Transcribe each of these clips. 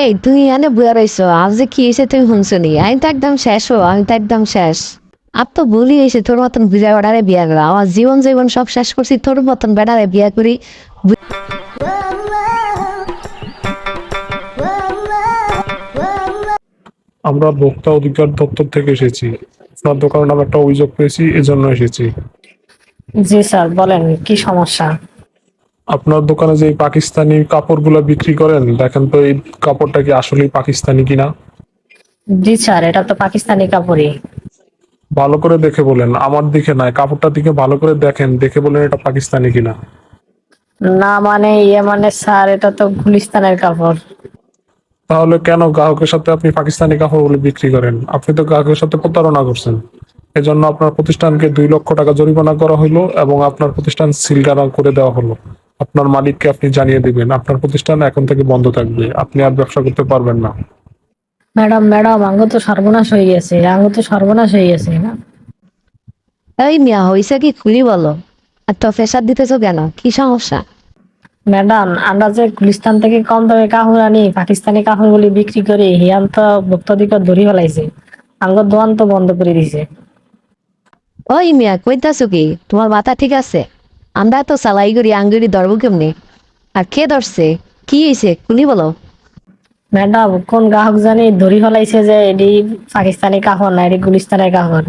এই তুই এনে বুয়া রইছো, আজ যে কি হয়েছে তুমি শুনছো নি? আমি তো একদম শেষ আমি তো একদম শেষ। আর তো বলি হয়েছে তোর মতন বুঝা বেড়ারে বিয়া করা, আমার জীবন জীবন সব শেষ করছি তোর মতন বেড়ারে বিয়া করি। আমরা ভোক্তা অধিকার দপ্তর থেকে এসেছি। আপনার দোকানের নামে একটা অভিযোগ পেয়েছি, এজন্য এসেছি। জি স্যার, বলেন কি সমস্যা। আপনার দোকানে যে এই পাকিস্তানি কাপড়গুলো বিক্রি করেন, দেখেন তো এই কাপড়টা কি আসলেই পাকিস্তানি কিনা। জি স্যার, এটা তো পাকিস্তানি কাপড়ই। ভালো করে দেখে বলেন, আমার দিকে নয়, কাপড়টার দিকে ভালো করে দেখেন, দেখে বলেন এটা পাকিস্তানি কিনা। না মানে মানে স্যার, এটা তো গুলিস্তানের কাপড়। তাহলে কেন গ্রাহকের সাথে আপনি পাকিস্তানি কাপড়গুলো বিক্রি করেন? আপনি তো গ্রাহকের সাথে প্রতারণা করছেন। এজন্য আপনার প্রতিষ্ঠানকে 2 লক্ষ টাকা জরিমানা করা হলো এবং আপনার প্রতিষ্ঠান সিলগালা করে দেওয়া হলো। আপনার মালিককে আপনি জানিয়ে দিবেন আপনার প্রতিষ্ঠান এখন থেকে বন্ধ থাকবে, আপনি আর ব্যবসা করতে পারবেন না। ম্যাডাম ম্যাডাম, আঙ্গো তো সর্বনাশ হয়ে গেছে, আঙ্গো তো সর্বনাশ হয়ে গেছে না। এই মিয়া হয়েছে কি খুলি বলো, আর তো প্রেশার দিতেছো কেন, কি সমস্যা? ম্যাডাম, আমরা যে গুলিস্তান থেকে কম দামে কাপড় আনি, পাকিস্তানি কাপড় বলে বিক্রি করি, হিয়ান তো ভোক্তাধিকার ধরি ফেলাইছে। আঙ্গো দোকান তো বন্ধ করে দিছে। ওই মিয়া কইতাছো কি, তোমার মাথা ঠিক আছে? আমরা তো সালাই করি আঙ্গুরি ধরবো কেমনি? আর কে ধরছে, কি হয়েছে খুলি বলো। ম্যাডাম, কোন গ্রাহক জানি ধরি ফেলাইছে যে এটি পাকিস্তানি কাপড় না, এটি গুলিস্তানের কাপড়।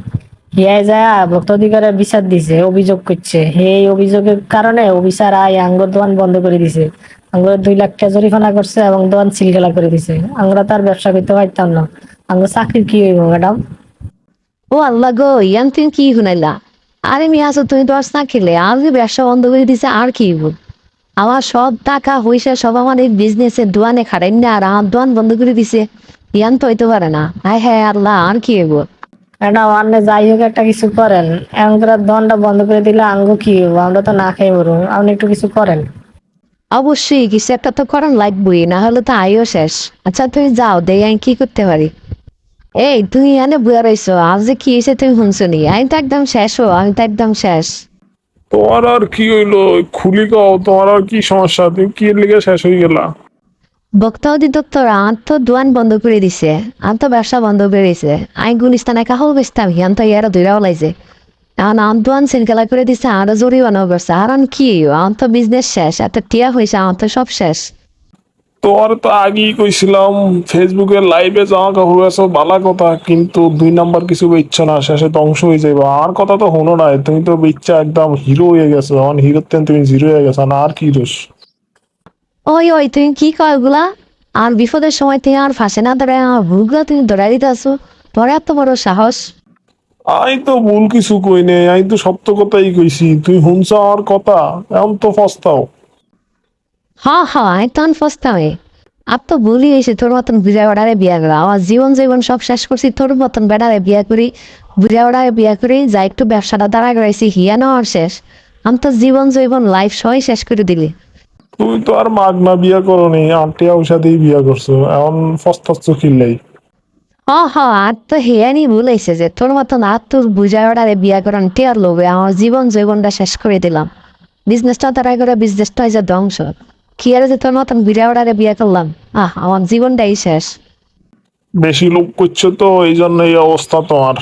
হিয়াই যায় ভোক্তাধিকারের বিচার দিছে, অভিযোগ করছে। এই অভিযোগের কারণে অফিসার আই আঙ্গুর দোকান বন্ধ করে দিছে। আঙ্গুর 2 লাখ টাকা জরিমানা করছে এবং দোকান সিলগালা করে দিছে। আমরা তার ব্যবসা করতে পারতাম না। আঙ্গুর চাকরির কি হইব ম্যাডাম? ও আল্লাহ গো, ইয়ান তুমি কি শুনাইলা? আরে মিয়া আছো, তুমি তো আজ না খেলে আজ ব্যবসা বন্ধ করে দিছে, আর কি হইব? আমার সব টাকা পয়সা সব আমার এই বিজনেসের দোয়ানে খাটাই না, আর আমার দোয়ান বন্ধ করে দিছে। ইয়ান তো হইতে পারে না। হায় হায় আল্লাহ, আর কি হইব? ম্যাডাম, আপনি যাই হোক একটা কিছু করেন। এমন করে দোকানটা বন্ধ করে দিলে আঙ্গু কি হইব? আমরা তো না খেয়ে মরবো। আপনি একটু কিছু করেন। অবশ্যই কিছু একটা তো করার লাগবেই, না হলে তো আইও শেষ। আচ্ছা তুমি যাও, দেই আমি কি করতে পারি। এই তুমি এনে বুয়া রইছো, আজ যে কি হয়েছে তুমি শুনছো নি? আমি তো একদম শেষ আমি তো একদম শেষ। তোমার আর কি হইলো? খুলি কও, তোমার আর কি সমস্যা? তুমি কি লিগে শেষ হয়ে গেলা? ভোক্তা অধিদপ্তর আর তো দোয়ান বন্ধ করে দিছে, আর তো ব্যবসা বন্ধ করে দিছে। আমি গুলিস্তানে কাহল বেচতাম, হিয়ান তো ইয়ারা ধৈরাও লাইছে। এখন আম দোয়ান সিনকেলা করে দিছে, আরো জরিমানাও করছে। আর আন কি আমার তো বিজনেস শেষ, এত টিয়া হয়েছে, আমার তো সব শেষ। তোমার তো আগেই কইছিলাম ফেসবুকে লাইভে জামা কাপড় বেচো বালা কথা, কিন্তু 2 নাম্বার কিছু বেচছো না, শেষে ধ্বংস হয়ে যাবে। আর কথা তো হলো নাই, তুমি তো বেচা একদম হিরো হয়ে গেছো, এখন হিরোর তেন তুমি জিরো হয়ে গেছো না, আর কি দোষ? ওই ওই তুমি কি কয় ওগুলা? আর বিপদের সময় তুমি আর ফাঁসে না ধরে আমার ভুলগুলা তুমি ধরাই দিতে আসো? পরে এত বড় সাহস? আমি তো ভুল কিছু কই নাই, আমি তো সত্য কথাই কইছি, তুই শুনছ আমার কথা, এখন তো পস্তাও। হ্যাঁ হ্যাঁ, আমি তখন ফস্তামে। আর তো বলি এসে তোর মতন বুঝা বেড়ারে বিয়া করা, আমার জীবন জীবন সব শেষ করছি তোর মতন বেড়ারে বিয়া করি। বুঝা বেড়ারে বিয়া করি, যা একটু ব্যবসাটা দাঁড়া করাইছি, হিয়া নেওয়ার শেষ। আমি তো জীবন জীবন লাইফ সবাই শেষ করে দিলি। তুমি তো আর মাগনা বিয়া করো নি, আন্টিয়া উষা দিয়ে বিয়া করছো, এখন পস্তাচ্ছ কিল্লাই। হ্যাঁ হ্যাঁ, আর তো হেয়ানি বলেছে যে তোর মতন আর তোর বুঝা বেড়ারে বিয়া করান টেয়ার লোভে আমার জীবন জীবনটা শেষ করে দিলাম। বিজনেসটা তারা করে বিজনেসটা হয়েছে ধ্বংস। কি আর যে তোর মতন বুঝা বেড়ারে বিয়া করলাম, আমার জীবনটাই শেষ। বেশি লোভ করছো তো, এই জন্য এই অবস্থা তোমার।